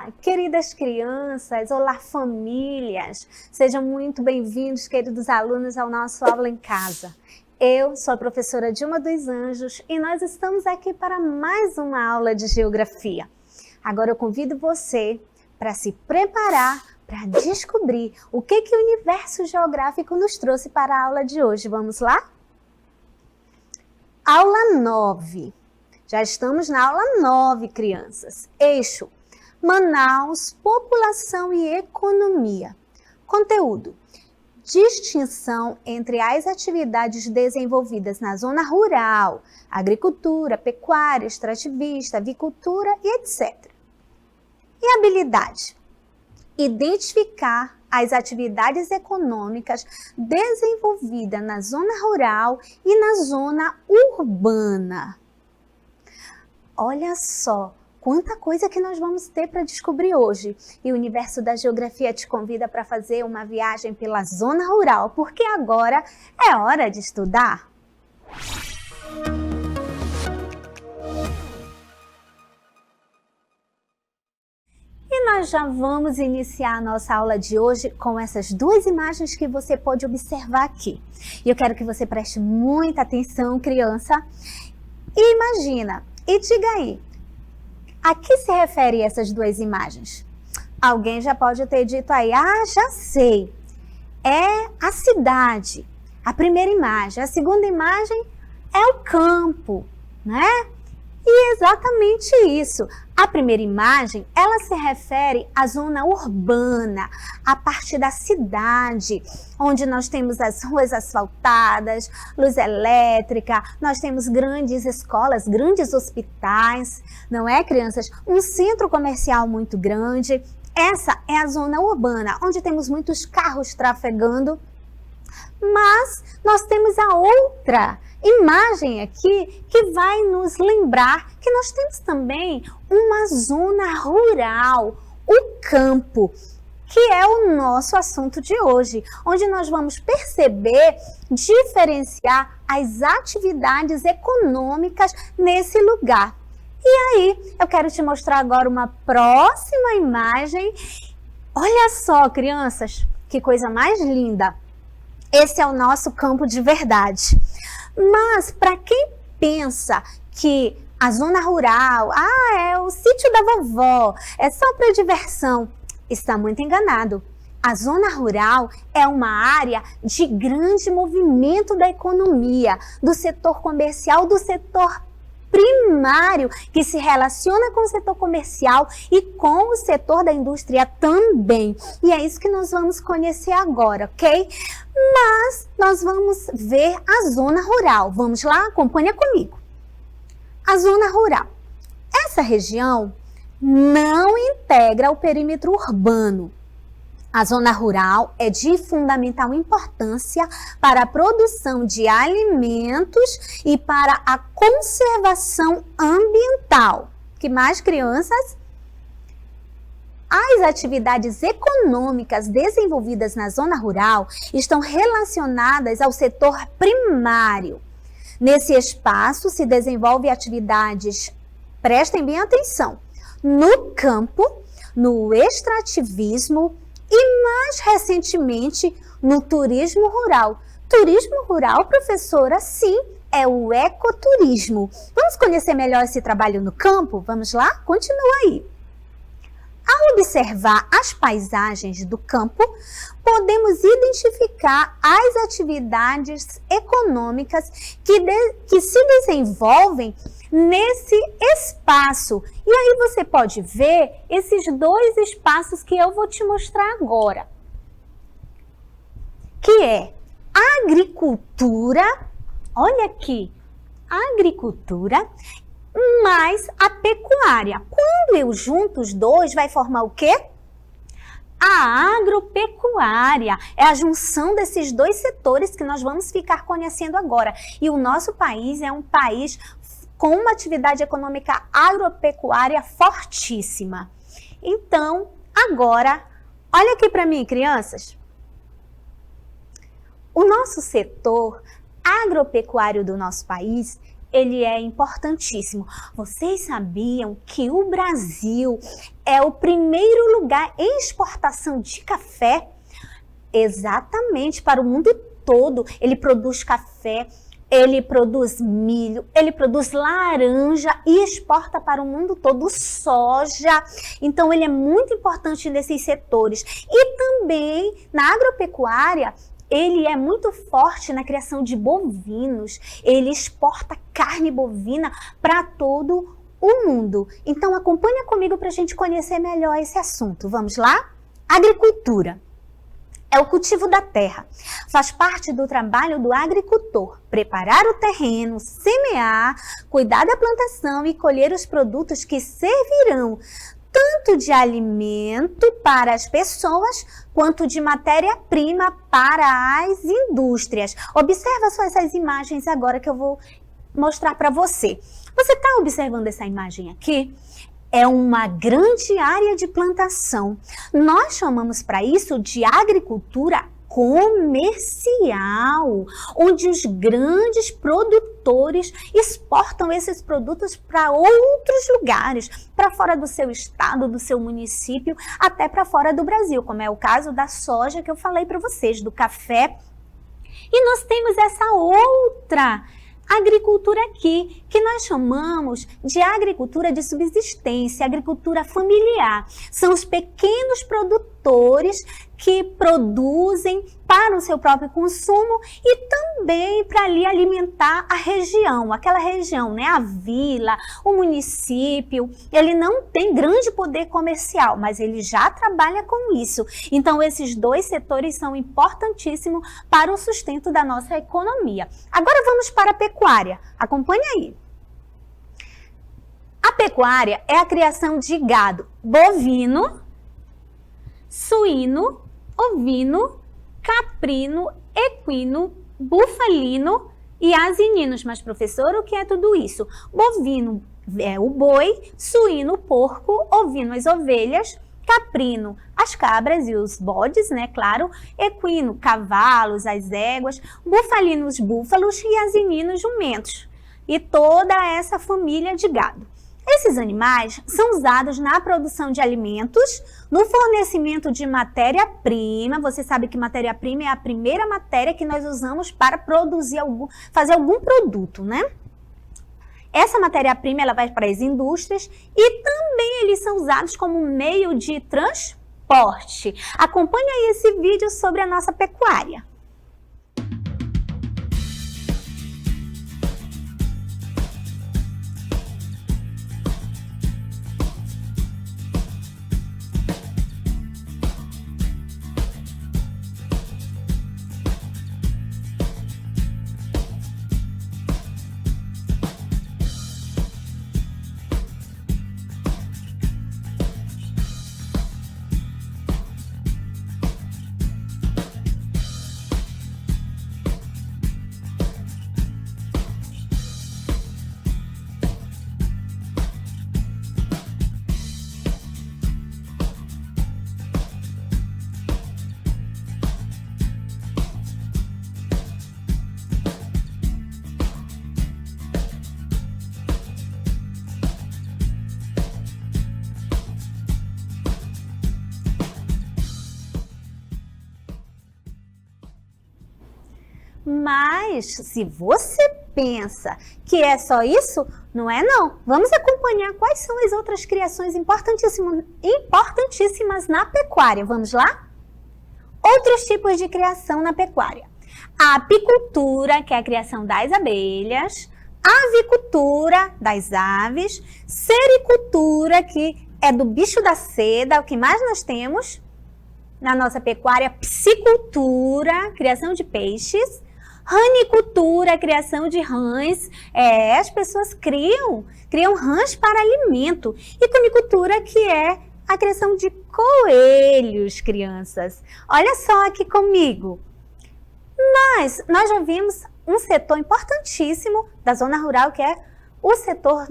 Olá, queridas crianças, olá famílias, sejam muito bem-vindos, queridos alunos, ao nosso Aula em Casa. Eu sou a professora Dilma dos Anjos e nós estamos aqui para mais uma aula de Geografia. Agora eu convido você para se preparar para descobrir o que o universo geográfico nos trouxe para a aula de hoje. Vamos lá? Aula 9. Já estamos na aula 9, crianças. Eixo: Manaus, população e economia. Conteúdo: distinção entre as atividades desenvolvidas na zona rural, agricultura, pecuária, extrativista, avicultura e etc. E habilidade: identificar as atividades econômicas desenvolvidas na zona rural e na zona urbana. Olha só quanta coisa que nós vamos ter para descobrir hoje. E o Universo da Geografia te convida para fazer uma viagem pela zona rural, porque agora é hora de estudar. E nós já vamos iniciar a nossa aula de hoje com essas duas imagens que você pode observar aqui. E eu quero que você preste muita atenção, criança. E imagina, e diga aí, a que se refere essas duas imagens? Alguém já pode ter dito aí, já sei, é a cidade, a primeira imagem. A segunda imagem é o campo, né? E exatamente isso. A primeira imagem, ela se refere à zona urbana, a parte da cidade, onde nós temos as ruas asfaltadas, luz elétrica, nós temos grandes escolas, grandes hospitais, não é, crianças? Um centro comercial muito grande. Essa é a zona urbana, onde temos muitos carros trafegando. Mas nós temos a outra imagem aqui que vai nos lembrar que nós temos também uma zona rural, o campo, que é o nosso assunto de hoje, onde nós vamos perceber, diferenciar as atividades econômicas nesse lugar. E aí, eu quero te mostrar agora uma próxima imagem. Olha só, crianças, que coisa mais linda! Esse é o nosso campo de verdade. Mas para quem pensa que a zona rural, é o sítio da vovó, é só para diversão, está muito enganado. A zona rural é uma área de grande movimento da economia, do setor comercial, do setor primário, que se relaciona com o setor comercial e com o setor da indústria também. E é isso que nós vamos conhecer agora, ok? Mas nós vamos ver a zona rural. Vamos lá? Acompanha comigo. A zona rural. Essa região não integra o perímetro urbano. A zona rural é de fundamental importância para a produção de alimentos e para a conservação ambiental. Que mais, crianças? As atividades econômicas desenvolvidas na zona rural estão relacionadas ao setor primário. Nesse espaço se desenvolvem atividades, prestem bem atenção, no campo, no extrativismo, e mais recentemente no turismo rural. Turismo rural, professora, sim, é o ecoturismo. Vamos conhecer melhor esse trabalho no campo? Vamos lá? Continua aí. Ao observar as paisagens do campo, podemos identificar as atividades econômicas que se desenvolvem nesse espaço. E aí você pode ver esses dois espaços que eu vou te mostrar agora, que é a agricultura, olha aqui, agricultura, mais a pecuária. Quando eu junto os dois, vai formar o quê? A agropecuária. É a junção desses dois setores que nós vamos ficar conhecendo agora. E o nosso país é um país com uma atividade econômica agropecuária fortíssima. Então, agora, olha aqui para mim, crianças. O nosso setor agropecuário do nosso país, ele é importantíssimo. Vocês sabiam que o Brasil é o primeiro lugar em exportação de café? Exatamente, para o mundo todo. Ele produz café, ele produz milho, ele produz laranja e exporta para o mundo todo soja. Então, ele é muito importante nesses setores. E também na agropecuária, ele é muito forte na criação de bovinos. Ele exporta carne bovina para todo o mundo. Então, acompanha comigo para a gente conhecer melhor esse assunto. Vamos lá? Agricultura é o cultivo da terra. Faz parte do trabalho do agricultor preparar o terreno, semear, cuidar da plantação e colher os produtos que servirão tanto de alimento para as pessoas, quanto de matéria-prima para as indústrias. Observa só essas imagens agora que eu vou mostrar para você. Você está observando essa imagem aqui? É uma grande área de plantação. Nós chamamos para isso de agricultura comercial, onde os grandes produtores exportam esses produtos para outros lugares, para fora do seu estado, do seu município, até para fora do Brasil, como é o caso da soja que eu falei para vocês, do café. E nós temos essa outra agricultura aqui, que nós chamamos de agricultura de subsistência, agricultura familiar. São os pequenos produtores que produzem para o seu próprio consumo e também para ali alimentar a região, aquela região, né? A vila, o município. Ele não tem grande poder comercial, mas ele já trabalha com isso. Então, esses dois setores são importantíssimos para o sustento da nossa economia. Agora vamos para a pecuária. Acompanhe aí. A pecuária é a criação de gado bovino, suíno, ovino, caprino, equino, bufalino e asininos. Mas, professor, o que é tudo isso? Bovino é o boi, suíno o porco, ovino as ovelhas, caprino as cabras e os bodes, né, claro, equino, cavalos, as éguas, bufalino os búfalos e asinino os jumentos. E toda essa família de gado. Esses animais são usados na produção de alimentos, no fornecimento de matéria-prima. Você sabe que matéria-prima é a primeira matéria que nós usamos para produzir fazer algum produto, né? Essa matéria-prima ela vai para as indústrias e também eles são usados como meio de transporte. Acompanhe aí esse vídeo sobre a nossa pecuária. Mas se você pensa que é só isso, não é não. Vamos acompanhar quais são as outras criações importantíssimas na pecuária. Vamos lá? Outros tipos de criação na pecuária. A apicultura, que é a criação das abelhas. A avicultura, das aves. Sericultura, que é do bicho da seda. O que mais nós temos na nossa pecuária? Piscicultura, criação de peixes. Ranicultura, criação de rãs. As pessoas criam rãs para alimento. E cunicultura, que é a criação de coelhos, crianças. Olha só aqui comigo. Mas nós já vimos um setor importantíssimo da zona rural, que é o setor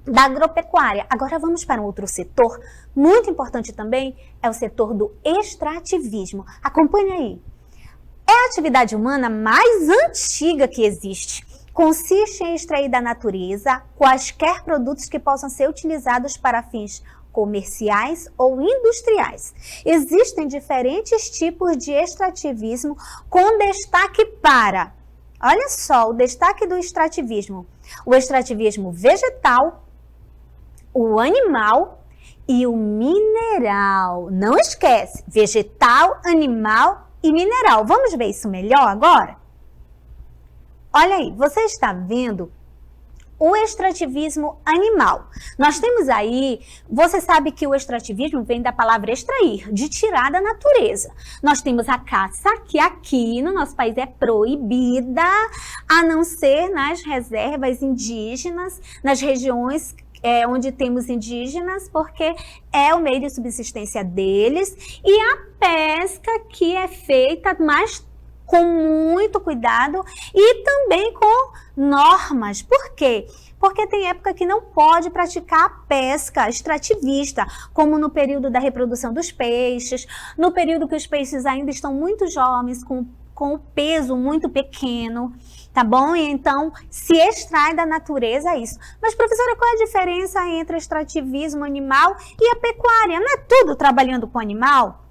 da agropecuária. Agora vamos para um outro setor muito importante também, é o setor do extrativismo. Acompanhe aí. É a atividade humana mais antiga que existe. consiste em extrair da natureza quaisquer produtos que possam ser utilizados para fins comerciais ou industriais. Existem diferentes tipos de extrativismo, com destaque para, olha só, o destaque do extrativismo: o extrativismo vegetal, o animal e o mineral. Não esquece, vegetal, animal e mineral. Vamos ver isso melhor agora? Olha aí, você está vendo o extrativismo animal. Nós temos aí, você sabe que o extrativismo vem da palavra extrair, de tirar da natureza. Nós temos a caça, que aqui no nosso país é proibida, a não ser nas reservas indígenas, nas regiões onde temos indígenas, porque é o meio de subsistência deles, e a pesca que é feita mais com muito cuidado e também com normas. Por quê? Porque tem época que não pode praticar a pesca extrativista, como no período da reprodução dos peixes, no período que os peixes ainda estão muito jovens, com o peso muito pequeno, tá bom? E então se extrai da natureza isso. Mas, professora, qual é a diferença entre o extrativismo animal e a pecuária? Não é tudo trabalhando com animal?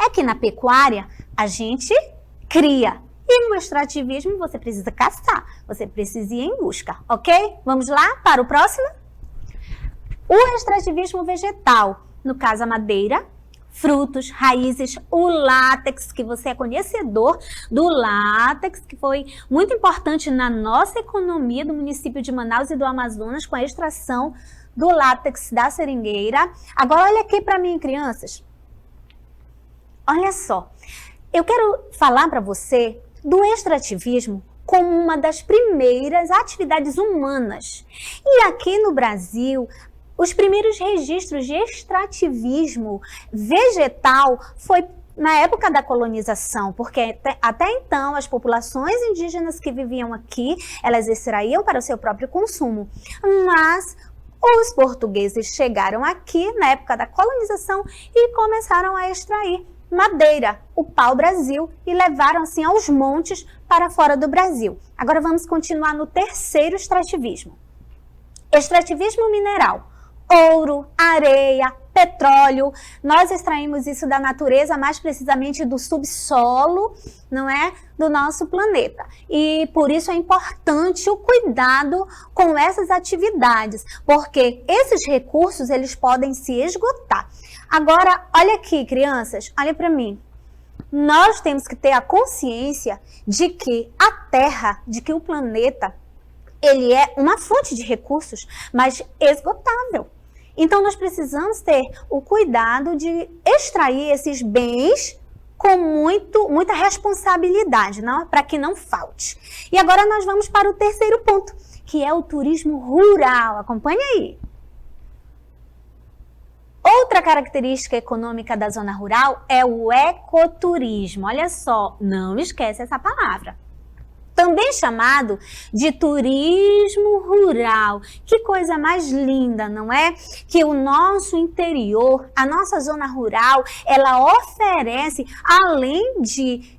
É que na pecuária a gente cria. E no extrativismo você precisa caçar, você precisa ir em busca, ok? Vamos lá para o próximo? O extrativismo vegetal, no caso a madeira, frutos, raízes, o látex, que você é conhecedor do látex, que foi muito importante na nossa economia do município de Manaus e do Amazonas, com a extração do látex da seringueira. Agora olha aqui para mim, crianças. Olha só. Eu quero falar para você do extrativismo como uma das primeiras atividades humanas. E aqui no Brasil, os primeiros registros de extrativismo vegetal foi na época da colonização, porque até então as populações indígenas que viviam aqui, elas extraíam para o seu próprio consumo. Mas os portugueses chegaram aqui na época da colonização e começaram a extrair madeira, o pau-brasil, e levaram assim aos montes para fora do Brasil. Agora vamos continuar no terceiro extrativismo. Extrativismo mineral. Ouro, areia, petróleo, nós extraímos isso da natureza, mais precisamente do subsolo, não é? Do nosso planeta. E por isso é importante o cuidado com essas atividades, porque esses recursos, eles podem se esgotar. Agora, olha aqui, crianças, olha para mim. Nós temos que ter a consciência de que a Terra, de que o planeta, ele é uma fonte de recursos, mas esgotável. Então, nós precisamos ter o cuidado de extrair esses bens com muita responsabilidade, para que não falte. E agora nós vamos para o terceiro ponto, que é o turismo rural. Acompanha aí. Outra característica econômica da zona rural é o ecoturismo. Olha só, não esquece essa palavra. Também chamado de turismo rural. Que coisa mais linda, não é? Que o nosso interior, a nossa zona rural, ela oferece, além de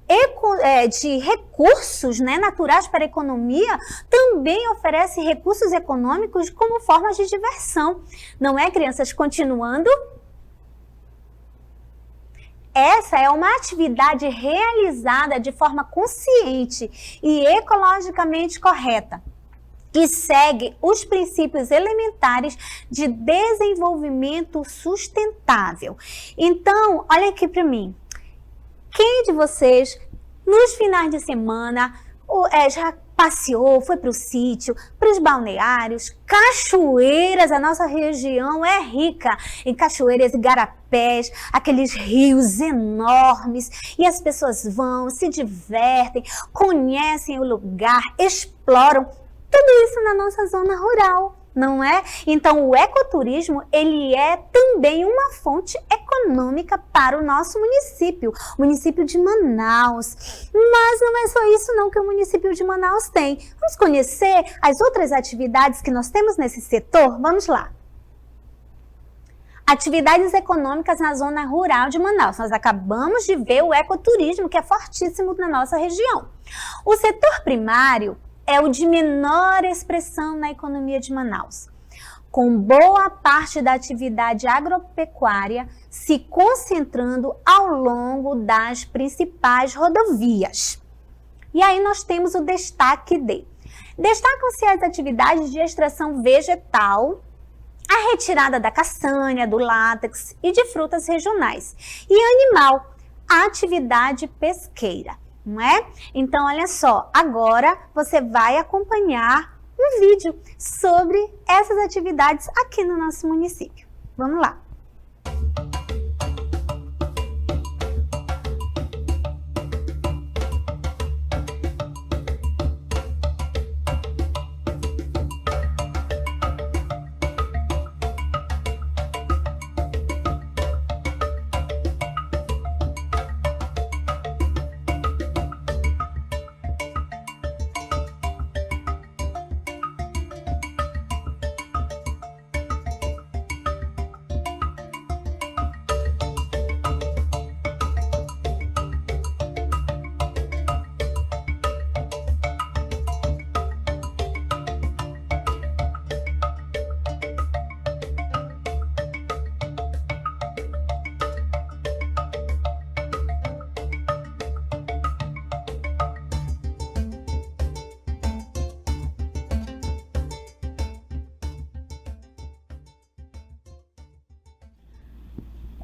recursos, né, naturais para a economia, também oferece recursos econômicos como formas de diversão. Não é, crianças? Continuando. Essa é uma atividade realizada de forma consciente e ecologicamente correta, que segue os princípios elementares de desenvolvimento sustentável. Então, olha aqui para mim. Quem de vocês, nos finais de semana, já passeou, foi para o sítio, para os balneários, cachoeiras? A nossa região é rica em cachoeiras e igarapés, aqueles rios enormes, e as pessoas vão, se divertem, conhecem o lugar, exploram, tudo isso na nossa zona rural, não é? Então, o ecoturismo, ele é também uma fonte econômica para o nosso município, o município de Manaus. Mas não é só isso não que o município de Manaus tem. Vamos conhecer as outras atividades que nós temos nesse setor? Vamos lá. Atividades econômicas na zona rural de Manaus. Nós acabamos de ver o ecoturismo, que é fortíssimo na nossa região. O setor primário é o de menor expressão na economia de Manaus, com boa parte da atividade agropecuária se concentrando ao longo das principais rodovias. E aí nós temos o destaque de: destacam-se as atividades de extração vegetal, a retirada da castanha, do látex e de frutas regionais, e animal, a atividade pesqueira, não é? Então, olha só, agora você vai acompanhar um vídeo sobre essas atividades aqui no nosso município. Vamos lá!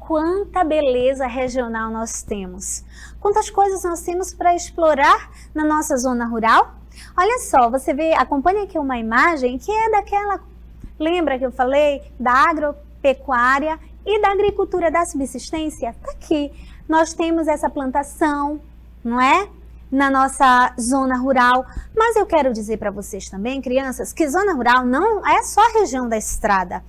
Quanta beleza regional nós temos! Quantas coisas nós temos para explorar na nossa zona rural? Olha só, você vê, acompanha aqui uma imagem que é daquela, lembra que eu falei da agropecuária e da agricultura da subsistência? Tá aqui, nós temos essa plantação, não é? Na nossa zona rural, mas eu quero dizer para vocês também, crianças, que zona rural não é só a região da estrada.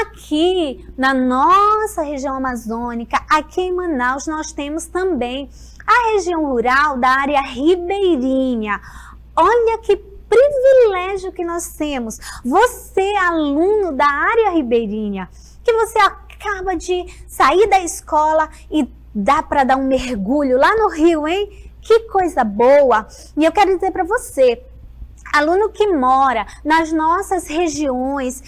Aqui na nossa região amazônica, aqui em Manaus, nós temos também a região rural da área ribeirinha. Olha que privilégio que nós temos. Você, aluno da área ribeirinha, que você acaba de sair da escola e dá para dar um mergulho lá no rio, hein? Que coisa boa! E eu quero dizer para você, aluno que mora nas nossas regiões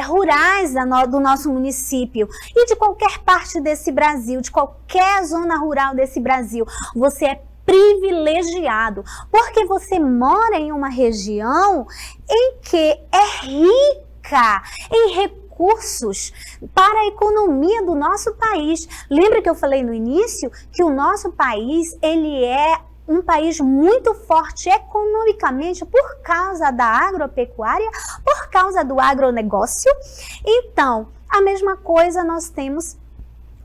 rurais do nosso município e de qualquer parte desse Brasil, de qualquer zona rural desse Brasil, você é privilegiado, porque você mora em uma região em que é rica em recursos para a economia do nosso país. Lembra que eu falei no início que o nosso país, ele é um país muito forte economicamente por causa da agropecuária, por causa do agronegócio? Então, a mesma coisa nós temos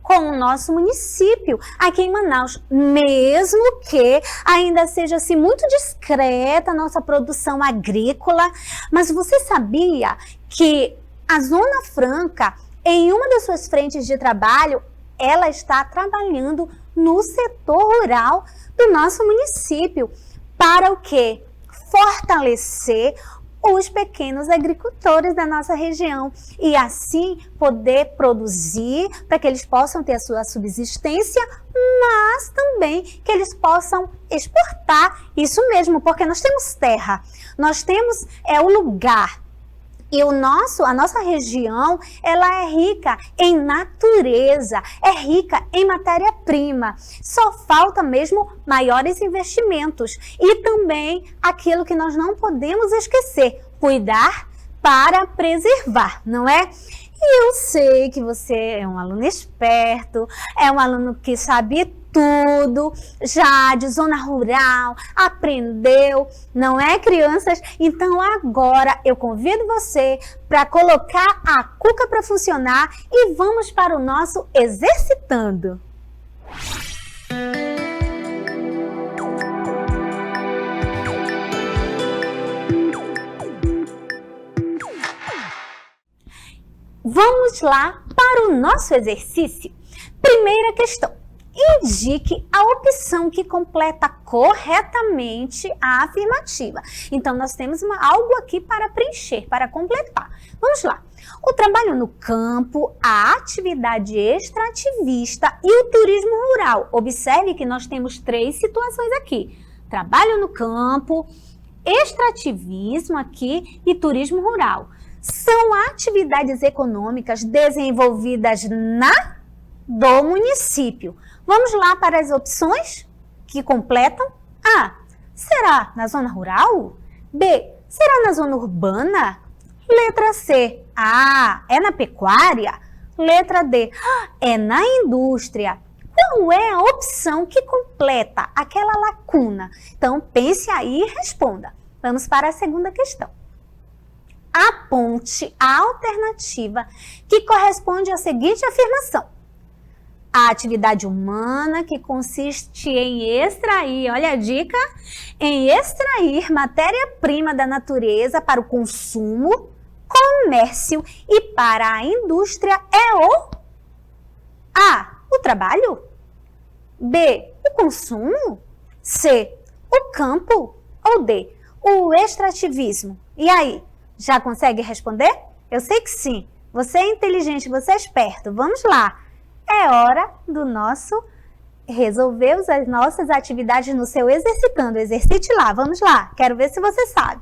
com o nosso município aqui em Manaus, mesmo que ainda seja assim muito discreta a nossa produção agrícola, mas você sabia que a Zona Franca, em uma das suas frentes de trabalho, ela está trabalhando no setor rural do nosso município. Para o quê? Fortalecer os pequenos agricultores da nossa região e assim poder produzir para que eles possam ter a sua subsistência, mas também que eles possam exportar. Isso mesmo, porque nós temos terra, nós temos o lugar. E a nossa região, ela é rica em natureza, é rica em matéria-prima. Só falta mesmo maiores investimentos. E também aquilo que nós não podemos esquecer, cuidar para preservar, não é? E eu sei que você é um aluno esperto, é um aluno que sabe tudo, já de zona rural, aprendeu, não é, crianças? Então agora eu convido você para colocar a cuca para funcionar e vamos para o nosso exercitando. Vamos lá para o nosso exercício. Primeira questão. Indique a opção que completa corretamente a afirmativa. Então, nós temos algo aqui para preencher, para completar. Vamos lá. O trabalho no campo, a atividade extrativista e o turismo rural. Observe que nós temos 3 situações aqui. Trabalho no campo, extrativismo aqui e turismo rural. São atividades econômicas desenvolvidas do município. Vamos lá para as opções que completam. A. Será na zona rural? B. Será na zona urbana? Letra C. A. É na pecuária? Letra D. É na indústria. Qual é a opção que completa aquela lacuna? Então, pense aí e responda. Vamos para a segunda questão. Aponte a alternativa que corresponde à seguinte afirmação. A atividade humana que consiste em extrair, olha a dica, em extrair matéria-prima da natureza para o consumo, comércio e para a indústria é o A. O trabalho? B. O consumo? C. O campo? Ou D. O extrativismo? E aí, já consegue responder? Eu sei que sim. Você é inteligente, você é esperto. Vamos lá. É hora do nosso resolver as nossas atividades no seu Exercitando. Exercite lá, vamos lá. Quero ver se você sabe.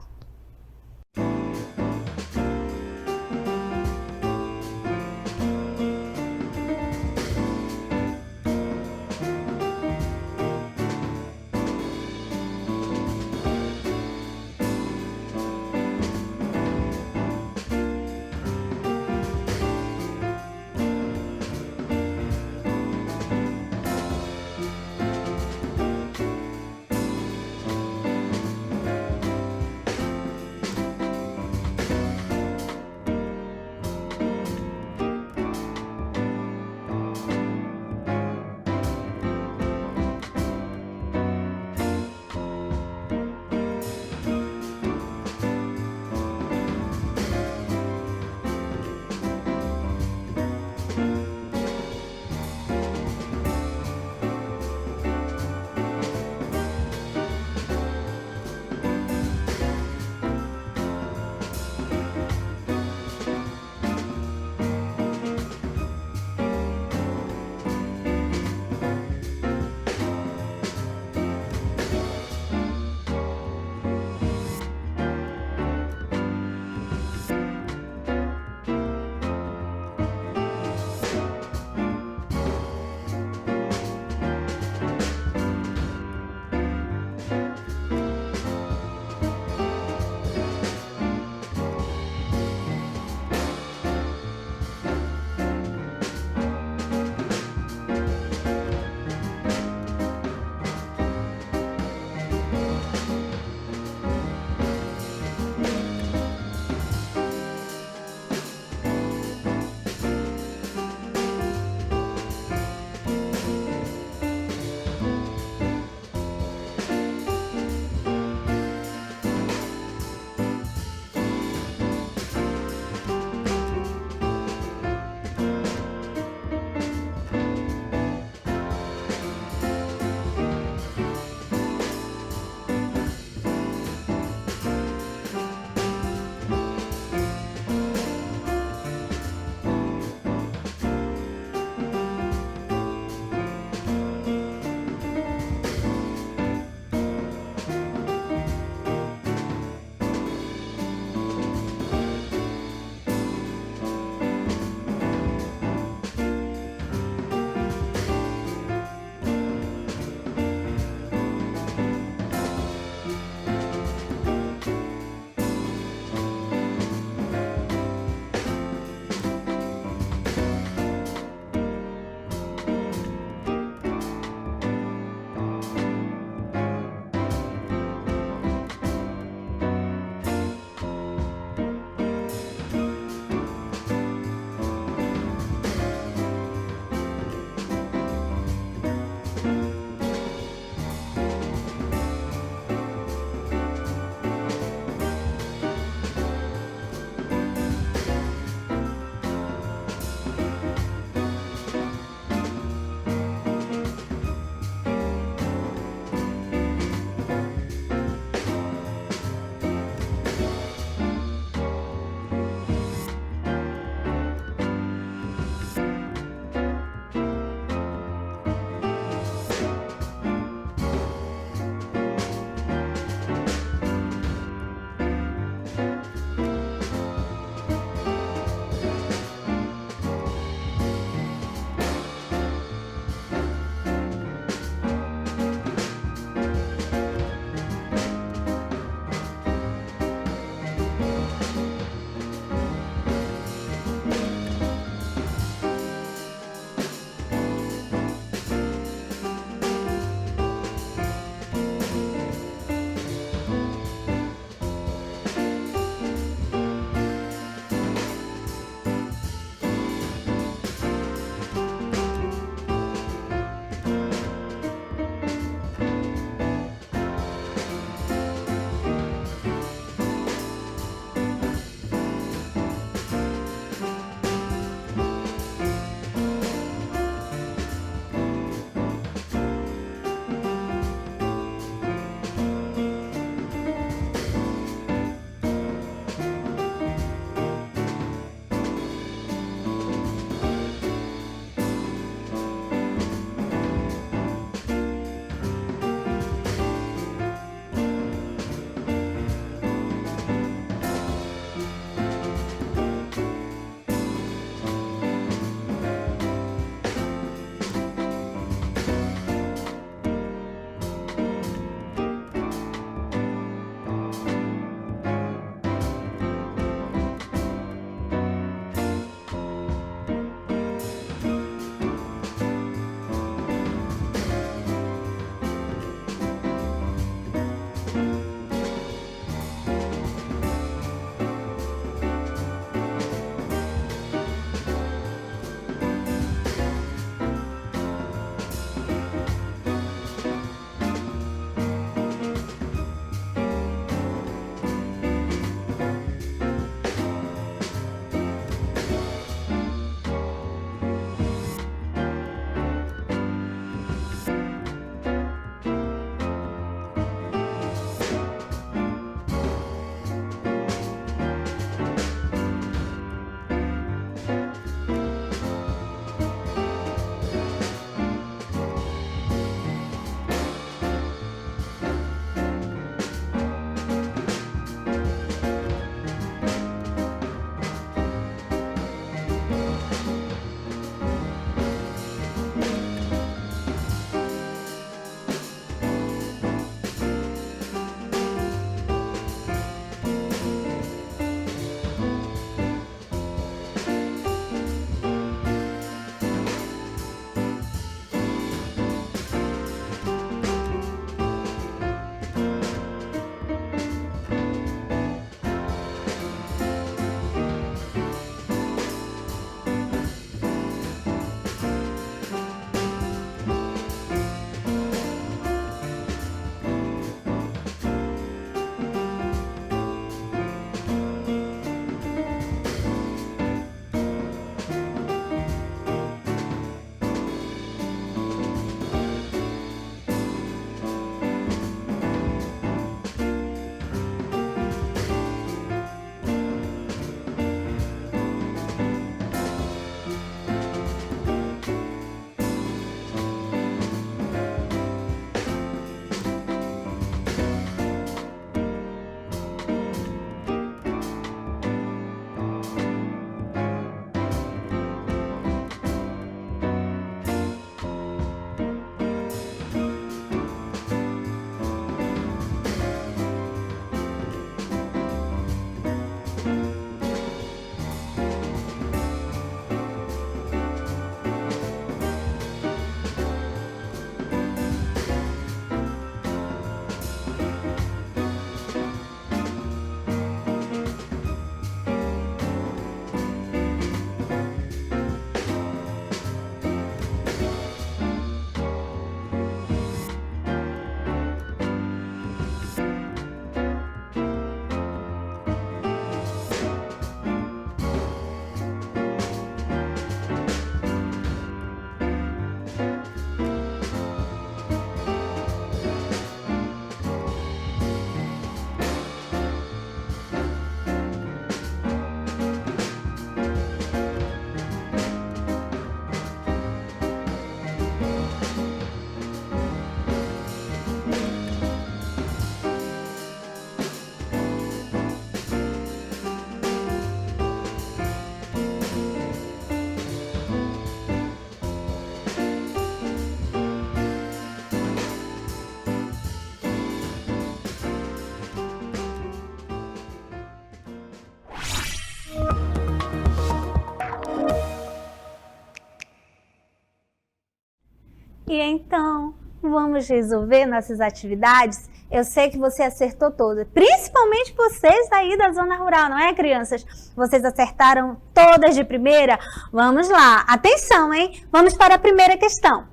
E então, vamos resolver nossas atividades? Eu sei que você acertou todas, principalmente vocês aí da zona rural, não é, crianças? Vocês acertaram todas de primeira? Vamos lá, atenção, hein? Vamos para a primeira questão.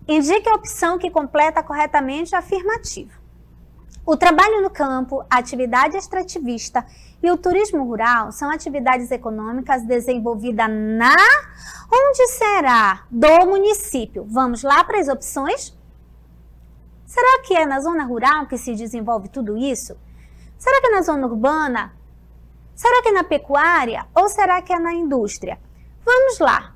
Indique a opção que completa corretamente a afirmativa. O trabalho no campo, a atividade extrativista e o turismo rural são atividades econômicas desenvolvidas na... Onde será? Do município. Vamos lá para as opções? Será que é na zona rural que se desenvolve tudo isso? Será que é na zona urbana? Será que é na pecuária? Ou será que é na indústria? Vamos lá.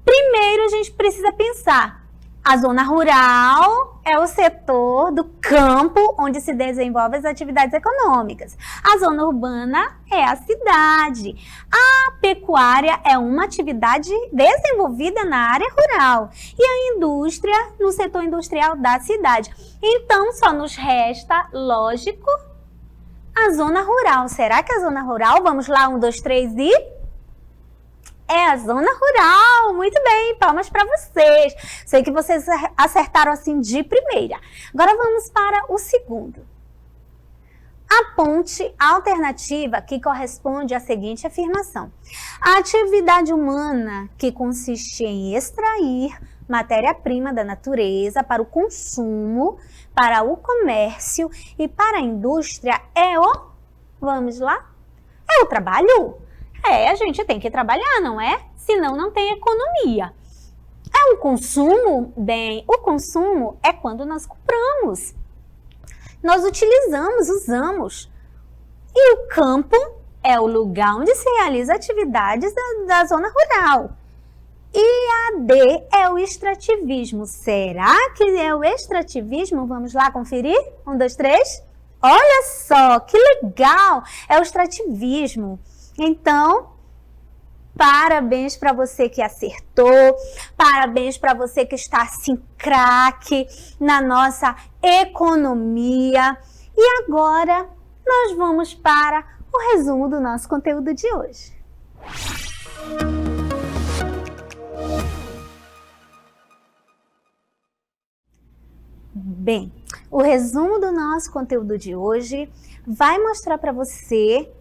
Primeiro a gente precisa pensar. A zona rural é o setor do campo onde se desenvolvem as atividades econômicas. A zona urbana é a cidade. A pecuária é uma atividade desenvolvida na área rural. E a indústria no setor industrial da cidade. Então, só nos resta, lógico, a zona rural. Será que a zona rural? Vamos lá, 1, 2, 3 e... É a zona rural, muito bem, palmas para vocês. Sei que vocês acertaram assim de primeira. Agora vamos para o segundo. Aponte a alternativa que corresponde à seguinte afirmação. A atividade humana que consiste em extrair matéria-prima da natureza para o consumo, para o comércio e para a indústria é o... Vamos lá? É o trabalho. A gente tem que trabalhar, não é? Senão não tem economia. É o consumo? Bem, o consumo é quando nós compramos. Nós utilizamos, usamos. E o campo é o lugar onde se realiza atividades da zona rural. E a D é o extrativismo. Será que é o extrativismo? Vamos lá conferir? 1, 2, 3. Olha só, que legal! É o extrativismo. Então, parabéns para você que acertou, parabéns para você que está assim craque na nossa economia. E agora, nós vamos para o resumo do nosso conteúdo de hoje. Bem, o resumo do nosso conteúdo de hoje vai mostrar para você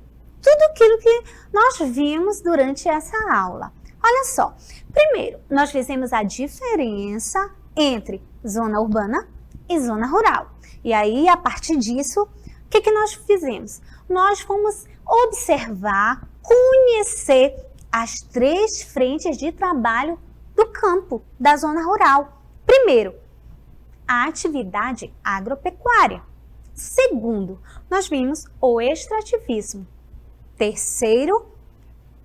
tudo aquilo que nós vimos durante essa aula. Olha só, primeiro, nós fizemos a diferença entre zona urbana e zona rural. E aí, a partir disso, o que nós fizemos? Nós fomos observar, conhecer as 3 frentes de trabalho do campo, da zona rural. Primeiro, a atividade agropecuária. Segundo, nós vimos o extrativismo. Terceiro,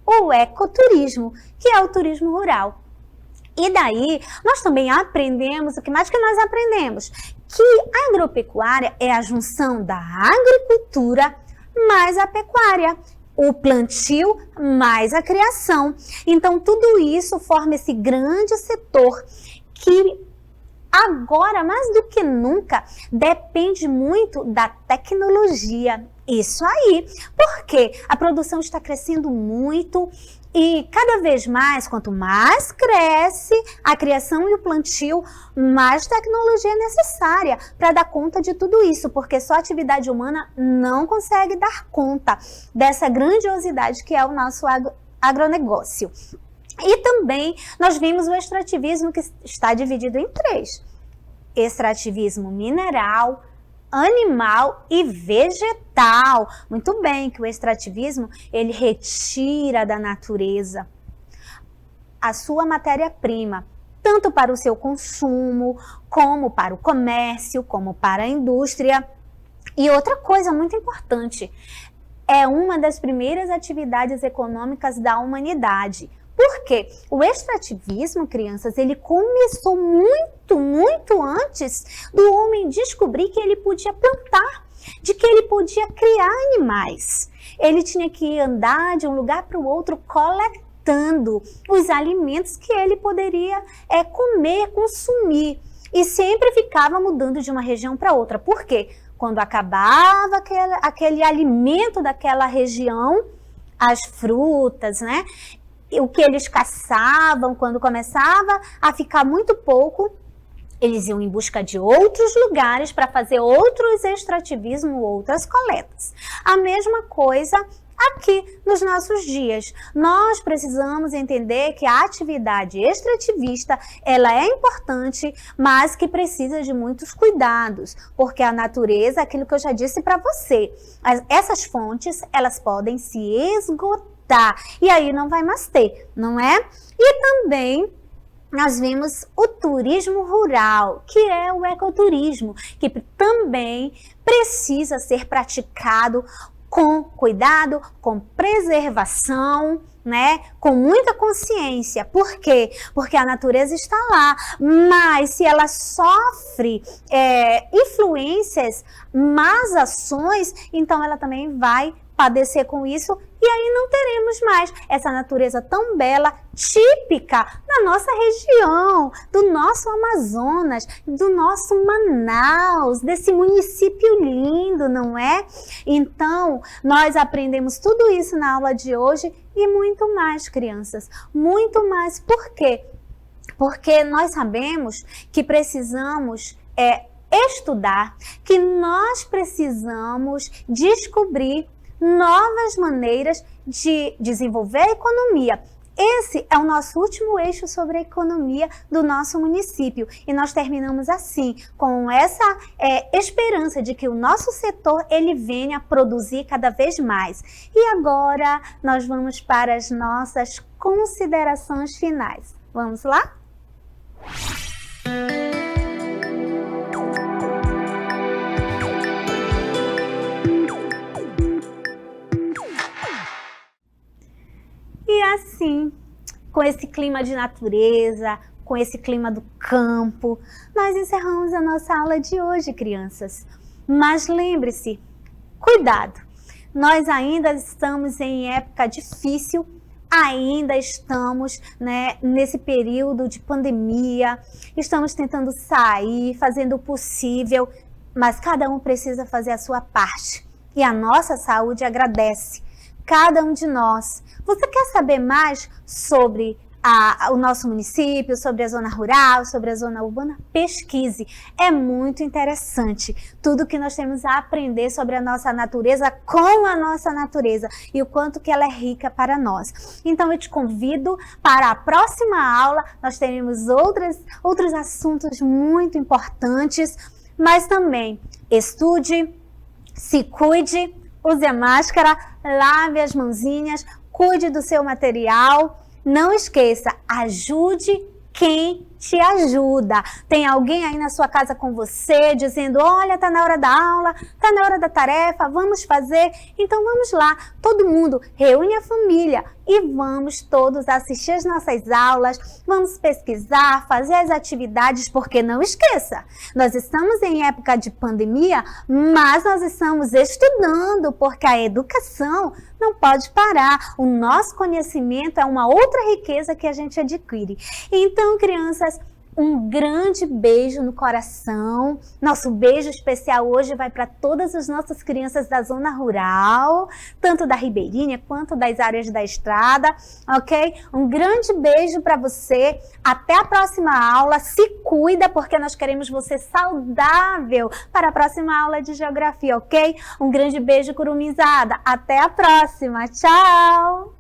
o ecoturismo, que é o turismo rural. E daí, nós também aprendemos, o que mais que nós aprendemos? Que a agropecuária é a junção da agricultura mais a pecuária, o plantio mais a criação. Então, tudo isso forma esse grande setor que agora, mais do que nunca, depende muito da tecnologia. Isso aí, porque a produção está crescendo muito e cada vez mais, quanto mais cresce a criação e o plantio, mais tecnologia é necessária para dar conta de tudo isso, porque só a atividade humana não consegue dar conta dessa grandiosidade que é o nosso agronegócio. E também nós vimos o extrativismo que está dividido em 3. Extrativismo mineral, animal e vegetal. Muito bem, que o extrativismo, ele retira da natureza a sua matéria-prima, tanto para o seu consumo, como para o comércio, como para a indústria. E outra coisa muito importante, é uma das primeiras atividades econômicas da humanidade. Por quê? O extrativismo, crianças, ele começou muito antes do homem descobrir que ele podia plantar, de que ele podia criar animais. Ele tinha que andar de um lugar para o outro coletando os alimentos que ele poderia comer, consumir. E sempre ficava mudando de uma região para outra. Por quê? Quando acabava aquele alimento daquela região, as frutas, né? o que eles caçavam, quando começava a ficar muito pouco, eles iam em busca de outros lugares para fazer outros extrativismo, outras coletas. A mesma coisa aqui nos nossos dias. Nós precisamos entender que a atividade extrativista, ela é importante, mas que precisa de muitos cuidados, porque a natureza, aquilo que eu já disse para você, essas fontes, elas podem se esgotar, e aí não vai mais ter, não é? E também nós vimos o turismo rural, que é o ecoturismo, que também precisa ser praticado com cuidado, com preservação, né? Com muita consciência. Por quê? Porque a natureza está lá, mas se ela sofre influências, más ações, então ela também vai padecer com isso, e aí não teremos mais essa natureza tão bela, típica da nossa região, do nosso Amazonas, do nosso Manaus, desse município lindo, não é? Então, nós aprendemos tudo isso na aula de hoje e muito mais, crianças, muito mais. Por quê? Porque nós sabemos que precisamos estudar, que nós precisamos descobrir novas maneiras de desenvolver a economia. Esse é o nosso último eixo sobre a economia do nosso município. E nós terminamos assim, com essa esperança de que o nosso setor ele venha produzir cada vez mais. E agora nós vamos para as nossas considerações finais. Vamos lá? E assim, com esse clima de natureza, com esse clima do campo, nós encerramos a nossa aula de hoje, crianças. Mas lembre-se, cuidado, nós ainda estamos em época difícil, ainda estamos, né, nesse período de pandemia, estamos tentando sair, fazendo o possível, mas cada um precisa fazer a sua parte. E a nossa saúde agradece. Cada um de nós. Você quer saber mais sobre o nosso município, sobre a zona rural, sobre a zona urbana? Pesquise. É muito interessante tudo que nós temos a aprender sobre a nossa natureza, com a nossa natureza e o quanto que ela é rica para nós. Então eu te convido para a próxima aula. Nós teremos outros assuntos muito importantes, mas também estude, se cuide, use a máscara, lave as mãozinhas, cuide do seu material. Não esqueça, ajude quem te ajuda. Tem alguém aí na sua casa com você dizendo, olha, tá na hora da aula, tá na hora da tarefa, vamos fazer. Então vamos lá, todo mundo reúne a família e vamos todos assistir as nossas aulas, vamos pesquisar, fazer as atividades, porque não esqueça, nós estamos em época de pandemia, mas nós estamos estudando, porque a educação não pode parar. O nosso conhecimento é uma outra riqueza que a gente adquire. Então, crianças, um grande beijo no coração. Nosso beijo especial hoje vai para todas as nossas crianças da zona rural, tanto da Ribeirinha quanto das áreas da estrada, ok? Um grande beijo para você. Até a próxima aula. Se cuida, porque nós queremos você saudável para a próxima aula de geografia, ok? Um grande beijo, curumizada. Até a próxima. Tchau!